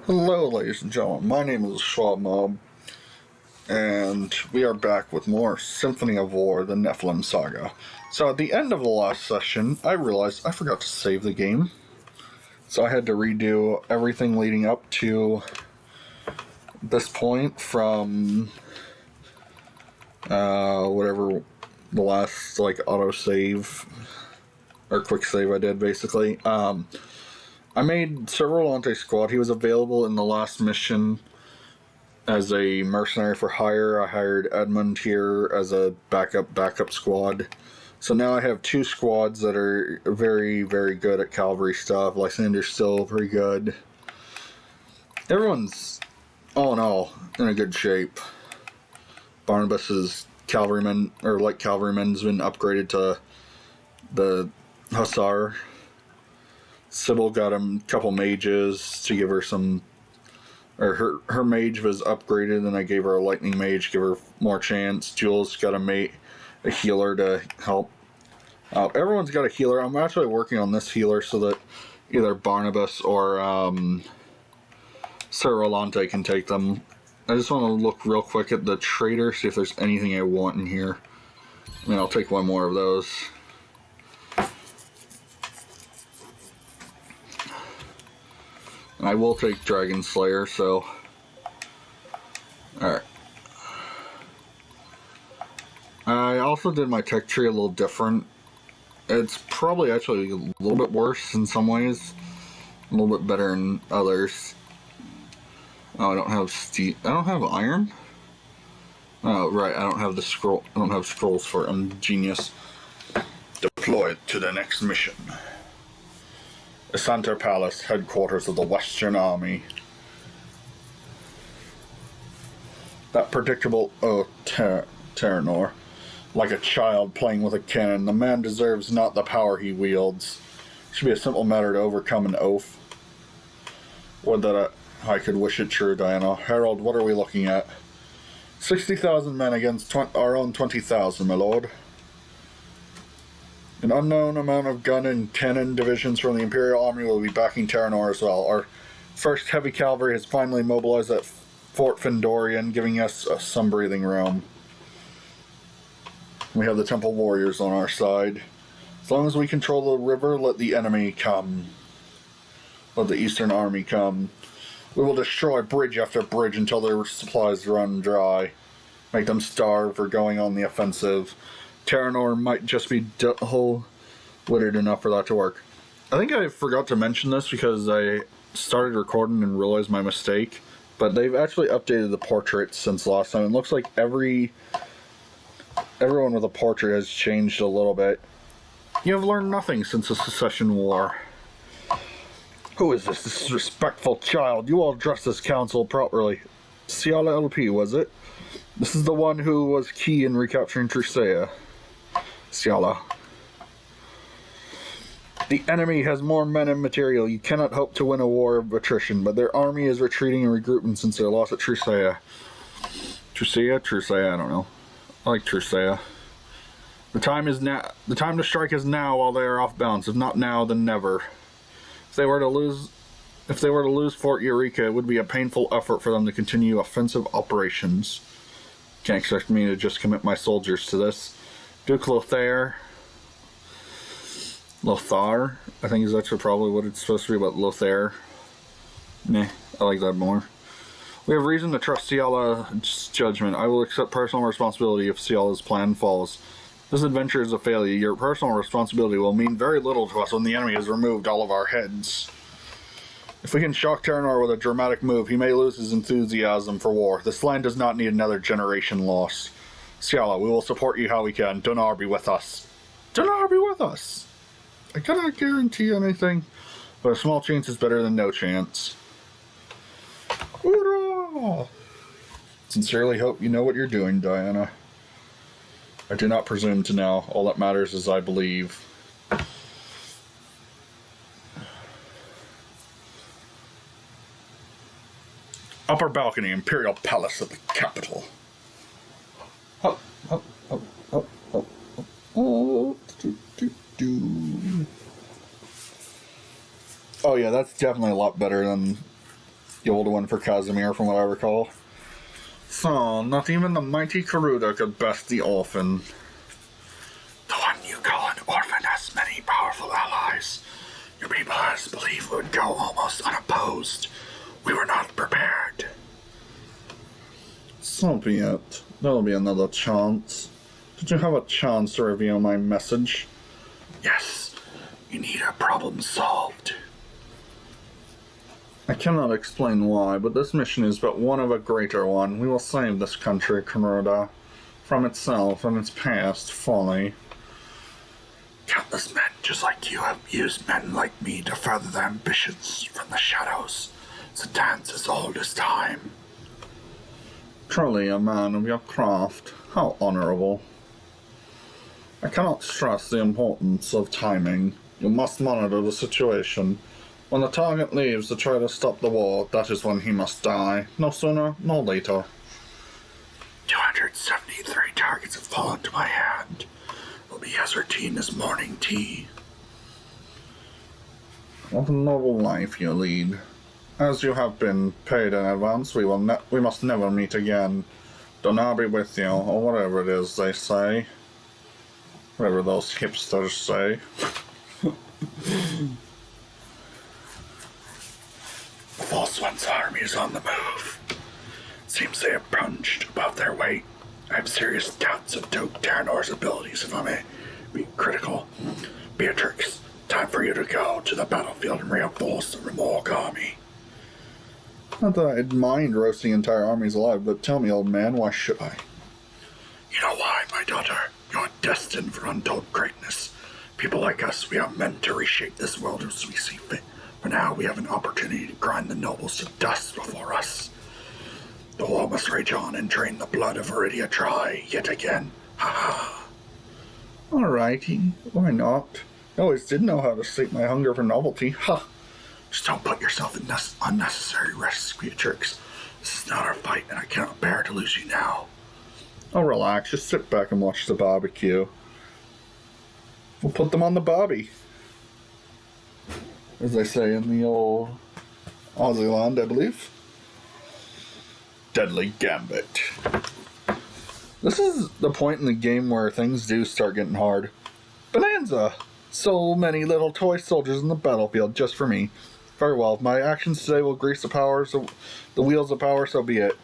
Hello, ladies and gentlemen. My name is Schwab Mob, and we are back with more Symphony of War, the Nephilim Saga. So, at the end of the last session, I realized I forgot to save the game. So, I had to redo everything leading up to this point from whatever the last, autosave or quick save I did, basically. I made Servolante Squad. He was available in the last mission as a mercenary for hire. I hired Edmund here as a backup squad. So now I have two squads that are very, very good at cavalry stuff. Lysander's still pretty good. Everyone's, all in all, in a good shape. Barnabas's cavalryman, or light cavalryman's been upgraded to the Hussar. Sybil got a couple mages to give her some, or her mage was upgraded, and I gave her a lightning mage, give her more chance. Jules got a healer to help. Everyone's got a healer. I'm actually working on this healer so that either Barnabas or Sir Rolante can take them. I just want to look real quick at the trader, see if there's anything I want in here. I mean, I'll take one more of those. And I will take Dragon Slayer, so... Alright. I also did my tech tree a little different. It's probably actually a little bit worse in some ways. A little bit better in others. Oh, I don't have steel. I don't have iron? Oh, right, I don't have the scroll. I don't have scrolls for it. I'm genius. Deployed to the next mission. Asanta Palace, headquarters of the Western Army. That predictable Terranor. Like a child playing with a cannon, the man deserves not the power he wields. It should be a simple matter to overcome an oath. Would that I could wish it true, Diana. Harold, what are we looking at? 60,000 men against our own 20,000, my lord. An unknown amount of gun and cannon divisions from the Imperial Army will be backing Terranor as well. Our first heavy cavalry has finally mobilized at Fort Findorian, giving us some breathing room. We have the Temple Warriors on our side. As long as we control the river, let the enemy come. Let the Eastern Army come. We will destroy bridge after bridge until their supplies run dry. Make them starve for going on the offensive. Terranor might just be whole-witted enough for that to work. I think I forgot to mention this because I started recording and realized my mistake, but they've actually updated the portraits since last time. It looks like everyone with a portrait has changed a little bit. You have learned nothing since the Secession War. Who is this disrespectful child? You all addressed this council properly. Ciala LP, was it? This is the one who was key in recapturing Trusea. Ciala. The enemy has more men and material. You cannot hope to win a war of attrition, but their army is retreating and regrouping since their loss at Trusea. Trusea, I don't know. I like Trusea. The time to strike is now while they are off balance. If not now, then never. If they were to lose Fort Eureka, it would be a painful effort for them to continue offensive operations. Can't expect me to just commit my soldiers to this. Duke Lothar, I think is actually probably what it's supposed to be, but Lothar. Meh, I like that more. We have reason to trust Ciala's judgment. I will accept personal responsibility if Ciala's plan falls. This adventure is a failure. Your personal responsibility will mean very little to us when the enemy has removed all of our heads. If we can shock Terranor with a dramatic move, he may lose his enthusiasm for war. This land does not need another generation lost. Ciala, we will support you how we can. Donar be with us. Donar be with us! I cannot guarantee anything, but a small chance is better than no chance. Hoorah! Sincerely hope you know what you're doing, Diana. I do not presume to know. All that matters is I believe. Upper balcony, Imperial Palace of the capital. Oh, oh, oh, oh, oh, oh, oh, yeah, that's definitely a lot better than The old one for Casimir, from what I recall. So, not even the mighty Karuda could best the orphan. The one you call an orphan has many powerful allies. Your people has believed would go almost unopposed. We were not prepared. So be it. There'll be another chance. Did you have a chance to reveal my message? Yes. You need a problem solved. I cannot explain why, but this mission is but one of a greater one. We will save this country, Kuroda, from itself and its past folly. Countless men just like you have used men like me to further their ambitions from the shadows. It's a dance as old as time. Truly a man of your craft. How honorable. I cannot stress the importance of timing. You must monitor the situation. When the target leaves to try to stop the war, that is when he must die. No sooner, no later. 273 targets have fallen to my hand. Will be as routine as morning tea. What a noble life you lead. As you have been paid in advance, we must never meet again. Don't be with you, or whatever it is they say. Whatever those hipsters say. The False One's army is on the move. Seems they have punched above their weight. I have serious doubts of Duke Terranor's abilities, if I may be critical. Beatrix, time for you to go to the battlefield and reinforce the Remorque army. Not that I'd mind roasting entire armies alive, but tell me, old man, why should I? You know why, my daughter? You're destined for untold greatness. People like us, we are meant to reshape this world as we see fit. For now, we have an opportunity to grind the nobles to dust before us. The war must rage on and drain the blood of Iridia dry yet again. Ha ha. Alrighty, why not? I always did know how to sate my hunger for novelty. Ha! Just don't put yourself in unnecessary risks, Beatrix. This is not our fight, and I cannot bear to lose you now. Oh, relax. Just sit back and watch the barbecue. We'll put them on the barbie. As they say in the old Aussie land, I believe. Deadly Gambit. This is the point in the game where things do start getting hard. Bonanza! So many little toy soldiers in the battlefield just for me. Very well, if my actions today will grease the wheels of power, so be it.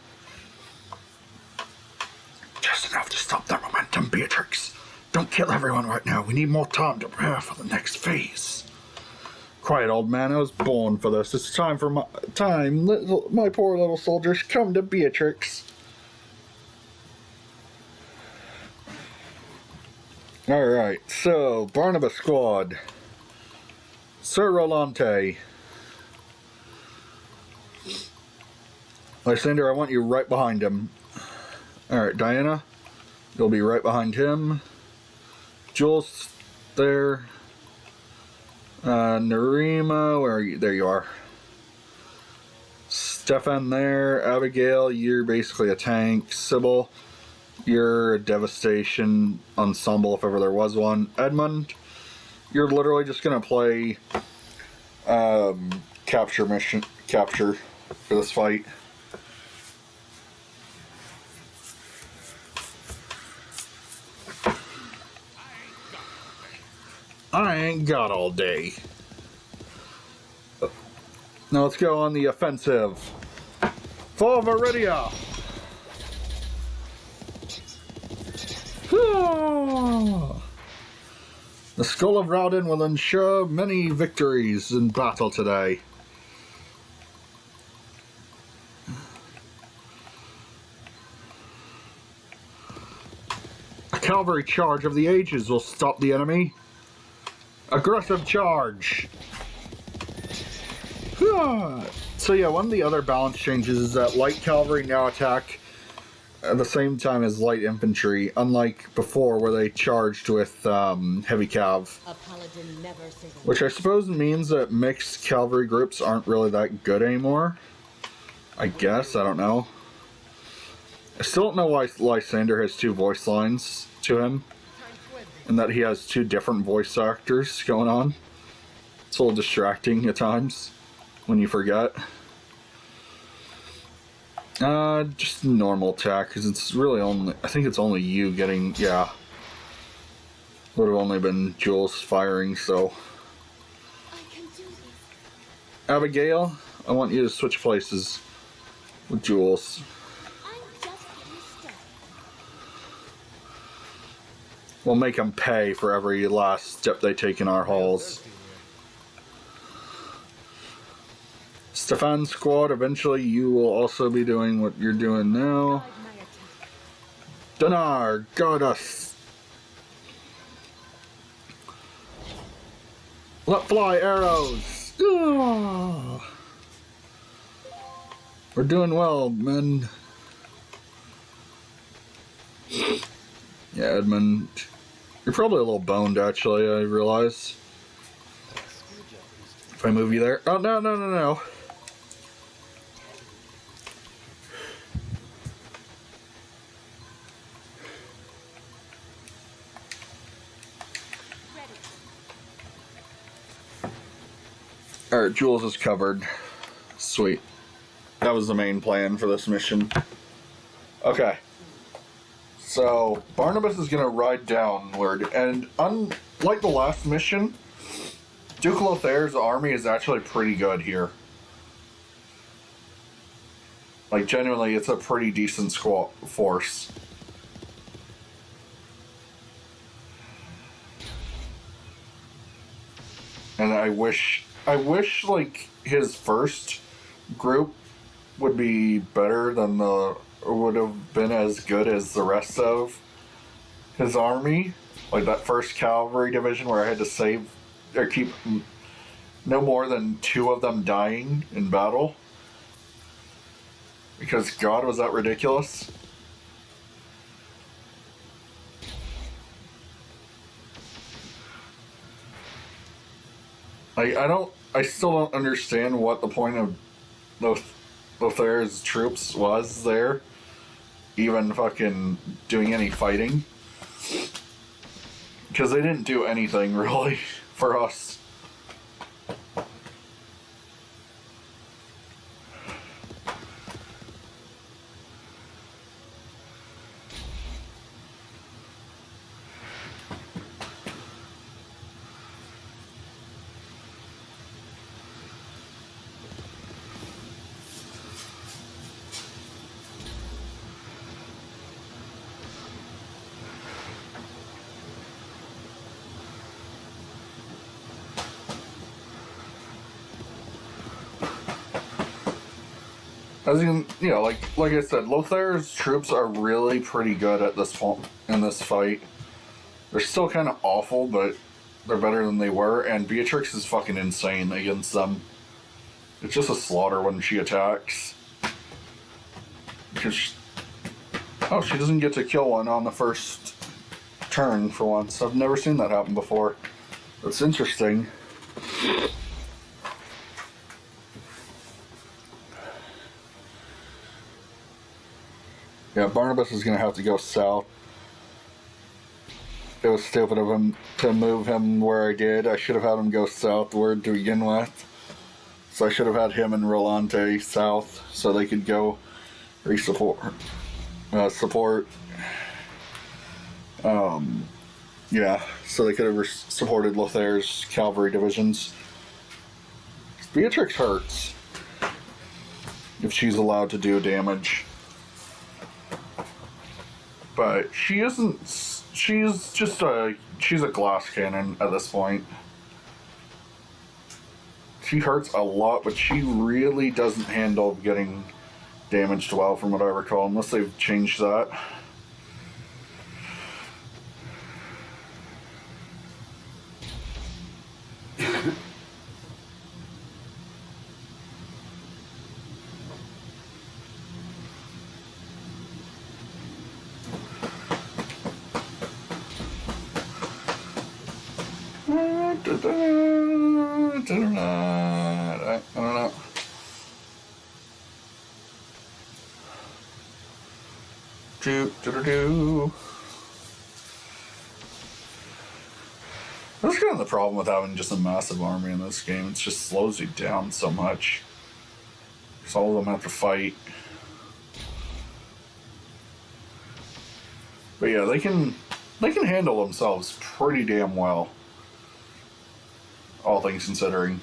Just enough to stop their momentum, Beatrix. Don't kill everyone right now. We need more time to prepare for the next phase. Quiet, old man. I was born for this. It's time for my poor little soldiers. Come to Beatrix. Alright, so, Barnabas Squad. Sir Rolante. Lysander, I want you right behind him. Alright, Diana. You'll be right behind him. Jules, there. Narima, where are you? There you are. Stefan there. Abigail, you're basically a tank. Sybil, you're a devastation ensemble if ever there was one. Edmund, you're literally just gonna play capture for this fight. I ain't got all day. Now let's go on the offensive. For Viridia! The skull of Raudin will ensure many victories in battle today. A cavalry charge of the ages will stop the enemy. Aggressive charge! So yeah, one of the other balance changes is that light cavalry now attack at the same time as light infantry, unlike before where they charged with heavy cav. Which I suppose means that mixed cavalry groups aren't really that good anymore. I guess, I don't know. I still don't know why Lysander has two voice lines to him. And that he has two different voice actors going on. It's a little distracting at times when you forget. Just normal attack, because it's really only... I think it's only you getting... Yeah. Would have only been Jules firing, so... Abigail, I want you to switch places with Jules. We'll make them pay for every last step they take in our halls. Stefan's squad, eventually you will also be doing what you're doing now. Dinar, guard us. Let fly arrows. Oh. We're doing well, men. Yeah, Edmund. You're probably a little boned, actually, I realize. If I move you there. Oh, no. Alright, Jules is covered. Sweet. That was the main plan for this mission. Okay. So, Barnabas is going to ride downward, and unlike the last mission, Duke Lothaire's army is actually pretty good here. Like, genuinely, it's a pretty decent force. And I wish, like, his first group would be better than would have been as good as the rest of his army. Like that first cavalry division where I had to save, or keep no more than 2 of them dying in battle. Because, God, was that ridiculous? I still don't understand what the point of Lothaire's troops was there. Even fucking doing any fighting. Because they didn't do anything, really, for us. As you can, like I said, Lothaire's troops are really pretty good at this point in this fight. They're still kind of awful, but they're better than they were. And Beatrix is fucking insane against them. It's just a slaughter when she attacks. Because she doesn't get to kill one on the first turn for once. I've never seen that happen before. That's interesting. Yeah, Barnabas is going to have to go south. It was stupid of him to move him where I did. I should have had him go southward to begin with. So I should have had him and Rolante south so they could go support. Yeah, so they could have supported Lothaire's cavalry divisions. Beatrix hurts if she's allowed to do damage. But she isn't. She's a glass cannon at this point. She hurts a lot, but she really doesn't handle getting damaged well, from what I recall, unless they've changed that. I don't know. That's kind of the problem with having just a massive army in this game. It just slows you down so much. Because all of them have to fight. But yeah, they can handle themselves pretty damn well, all things considering.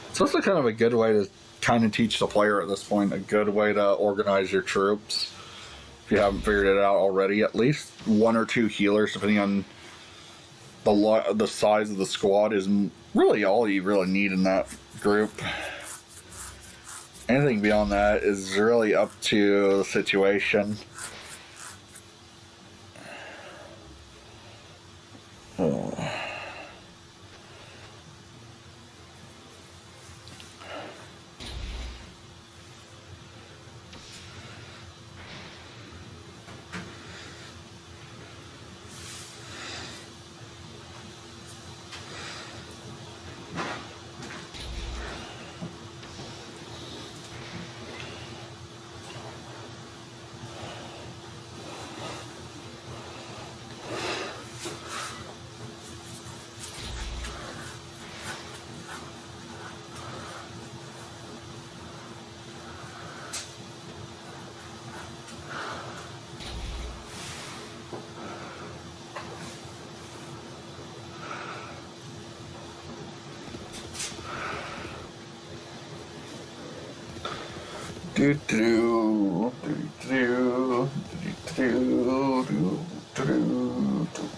It's also kind of a good way to kind of teach the player at this point, a good way to organize your troops. If you haven't figured it out already, at least one or two healers, depending on the size of the squad, is really all you really need in that group. Anything beyond that is really up to the situation. Oh. Do do do do do do do do.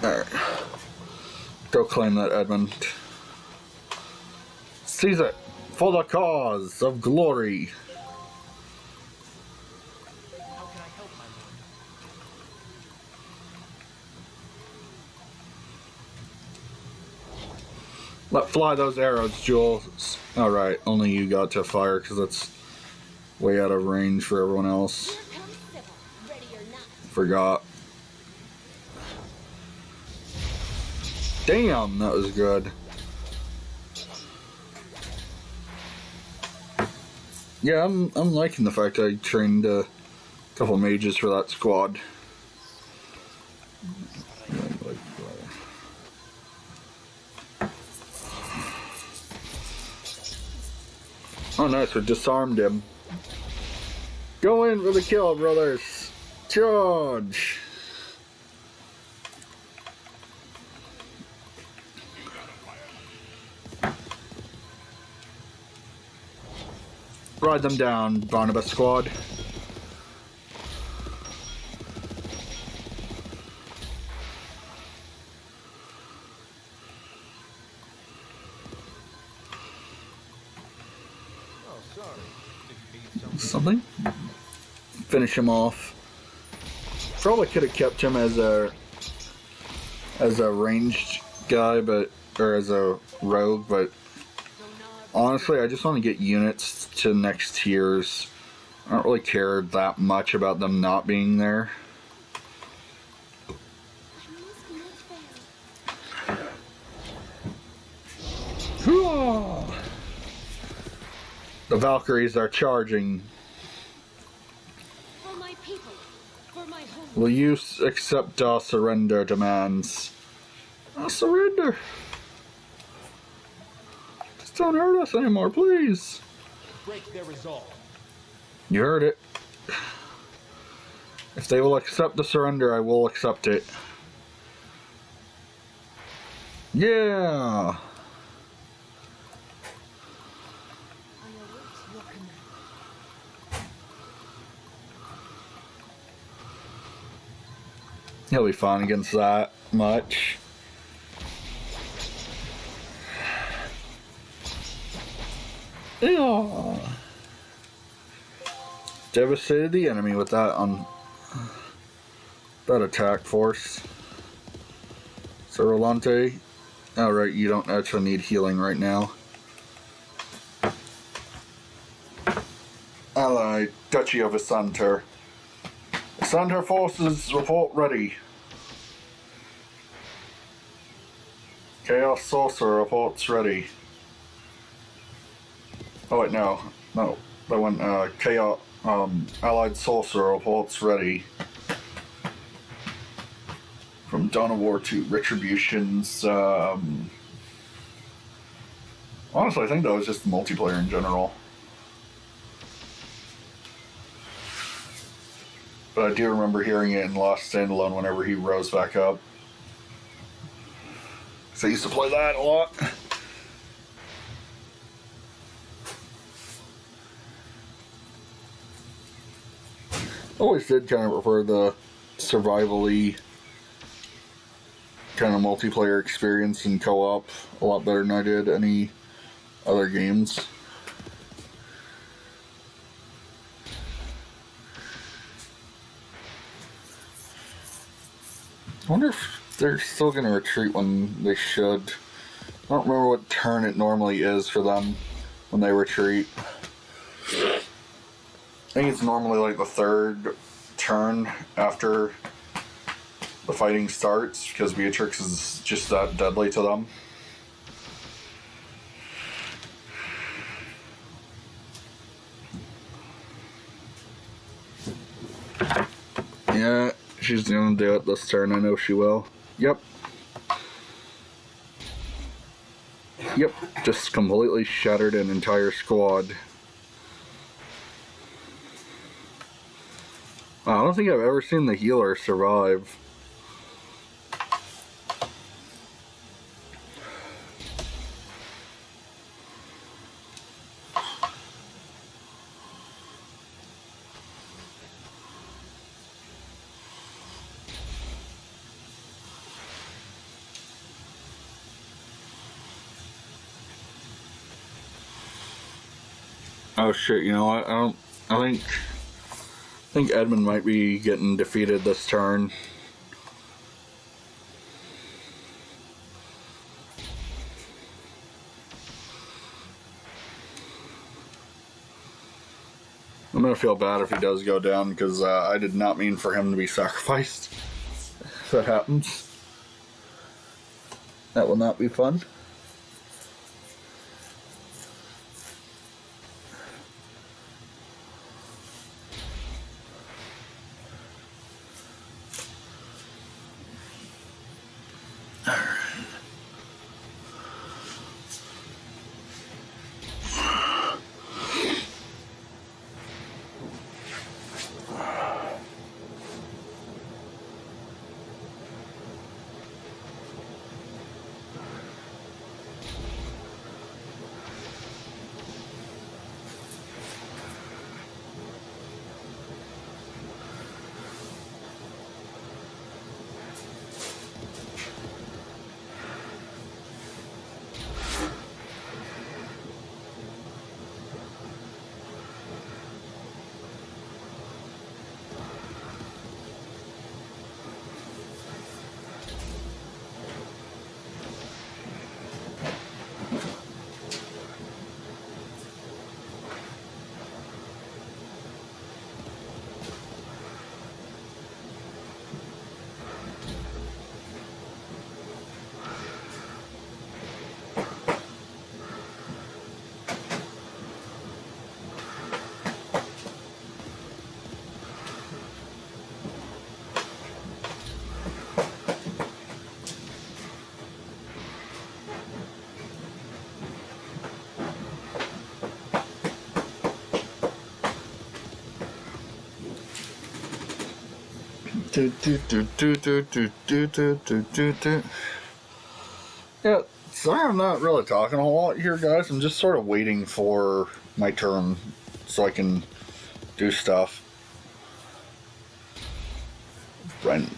Alright. Go claim that, Edmund. Seize it for the cause of glory. Let fly those arrows, Jules. Alright, only you got to fire because that's way out of range for everyone else. Forgot. Damn, that was good. Yeah, I'm liking the fact I trained a couple mages for that squad. Oh nice, we disarmed him. Go in for the kill, brothers! Charge! Ride them down, Barnabas squad. Something? Finish him off. Probably could have kept him as a ranged guy, or as a rogue, but honestly, I just want to get units to next tiers. I don't really care that much about them not being there. The Valkyries are charging. For my people, for my home. Will you accept our surrender demands? I'll surrender. Just don't hurt us anymore, please. Break their resolve. You heard it. If they will accept the surrender, I will accept it. Yeah. He'll be fine against that much. Yeah. Devastated the enemy with that that attack force. So Rolante, alright, you don't actually need healing right now. Allied, Duchy of Isanter. Isanter forces report ready. Chaos Sorcerer reports ready. Oh wait, no. That went, Chaos, Allied Sorcerer reports ready. From Dawn of War to Retributions, honestly, I think that was just the multiplayer in general. But I do remember hearing it in Lost Standalone whenever he rose back up. So I used to play that a lot. Always did kind of prefer the survival-y kind of multiplayer experience in co-op a lot better than I did any other games. I wonder if they're still going to retreat when they should. I don't remember what turn it normally is for them when they retreat. I think it's normally like the third turn after the fighting starts, because Beatrix is just that deadly to them. Yeah, she's gonna do it this turn. I know she will. Yep. Yep, just completely shattered an entire squad. I don't think I've ever seen the healer survive. Oh shit, you know what? I think Edmund might be getting defeated this turn. I'm gonna feel bad if he does go down, because I did not mean for him to be sacrificed. If that happens, that will not be fun. Yeah, sorry I'm not really talking a lot here, guys. I'm just sort of waiting for my turn so I can do stuff. Brent.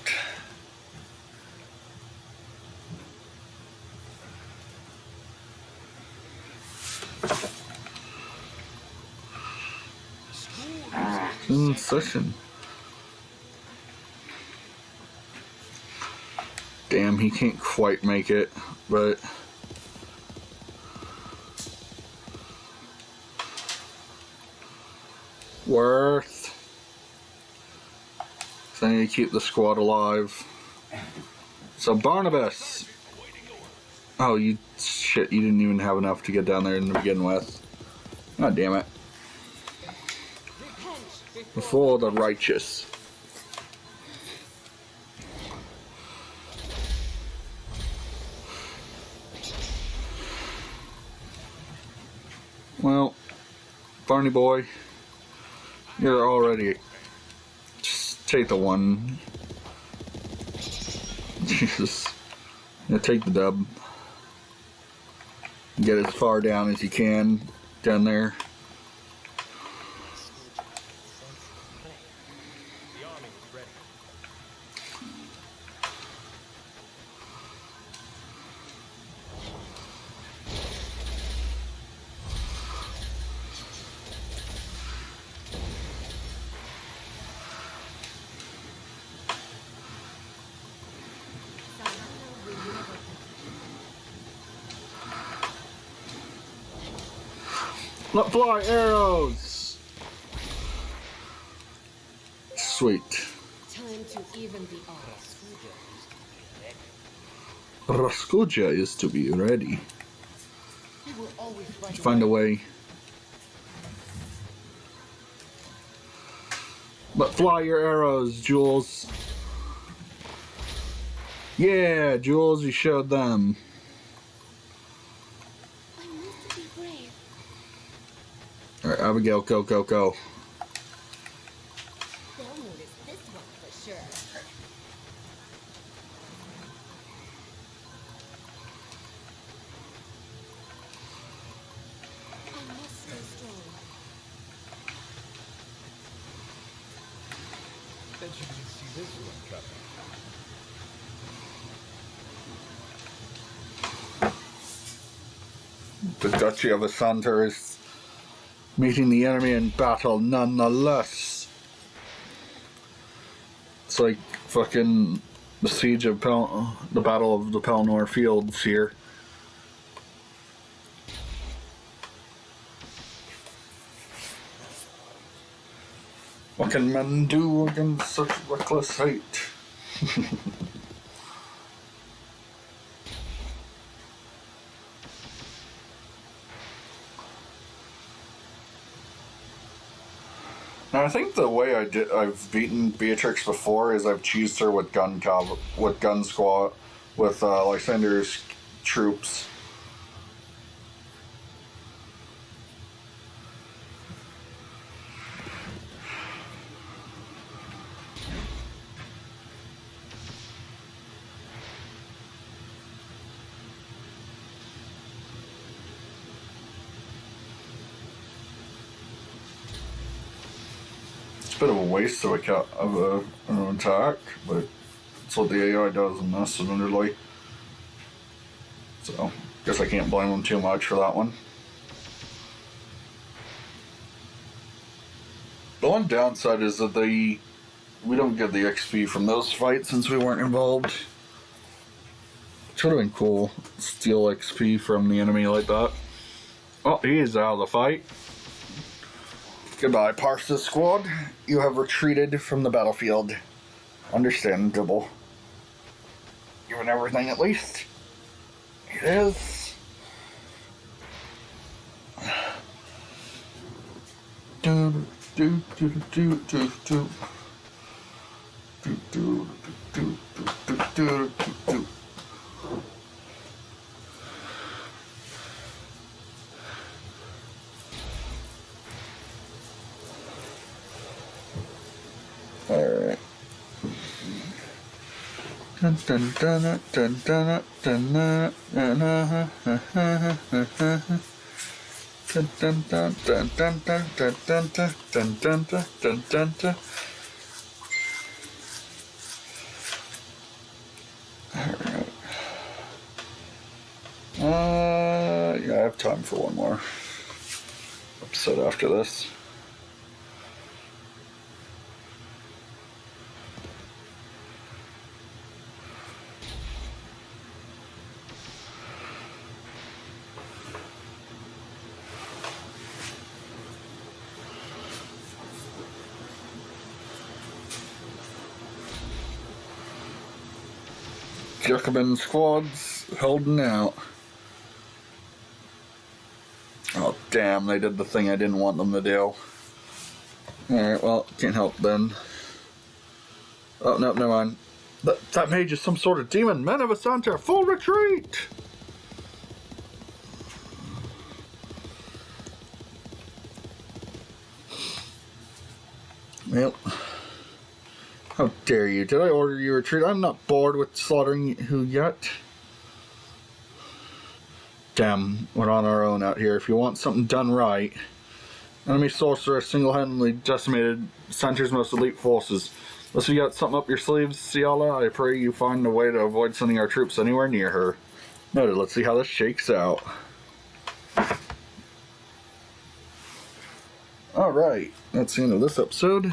In session. Damn, he can't quite make it, but worth. So I need to keep the squad alive. So Barnabas, Oh, you shit! You didn't even have enough to get down there to begin with. God damn it! Before the righteous. Well, Barney boy, you're already. Just take the one. Jesus. Yeah, take the dub. Get as far down as you can down there. The army is ready. Let fly arrows! Sweet. Time to even the odds. Raskuja is to be ready. He will always find Find a way. Let fly your arrows, Jules. Yeah, Jules, you showed them. I need to be brave. Alright, Abigail, go, go, go. They'll notice this one for sure. I must stay strong. Bet you didn't see this one coming. The Duchy of Asanta is meeting the enemy in battle nonetheless. It's like fucking the siege of the Battle of the Pelennor Fields here. What can men do against such reckless hate? Now I think the way I've beaten Beatrix before is I've cheesed her with gun squad, with Lysander's troops. Bit of a waste of an attack, but that's what the AI does in this, admittedly. So, guess I can't blame them too much for that one. The one downside is that we don't get the XP from those fights since we weren't involved. Which would have been cool, steal XP from the enemy like that. Oh, he is out of the fight. Goodbye, Parsa squad. You have retreated from the battlefield. Understandable. Given everything, at least. It is. Do do do do do do do do do do do do. Alright. Dun dun dun dun dun dun dun dun dun dun dun dun dun dun dun dun dun dun dun dun. Alright. Yeah, I have time for one more episode after this. Jacobin squads Holding out. Oh, damn, they did the thing I didn't want them to do. Alright, well, can't help then. Oh, no, never mind. That mage is some sort of demon. Men of Asanta, full retreat! Well, how dare you? Did I order you retreat? I'm not bored with slaughtering you yet. Damn, we're on our own out here. If you want something done right, enemy sorcerer single-handedly decimated Santer's most elite forces. Unless you got something up your sleeves, Ciala, I pray you find a way to avoid sending our troops anywhere near her. Noted, let's see how this shakes out. Alright, that's the end of this episode.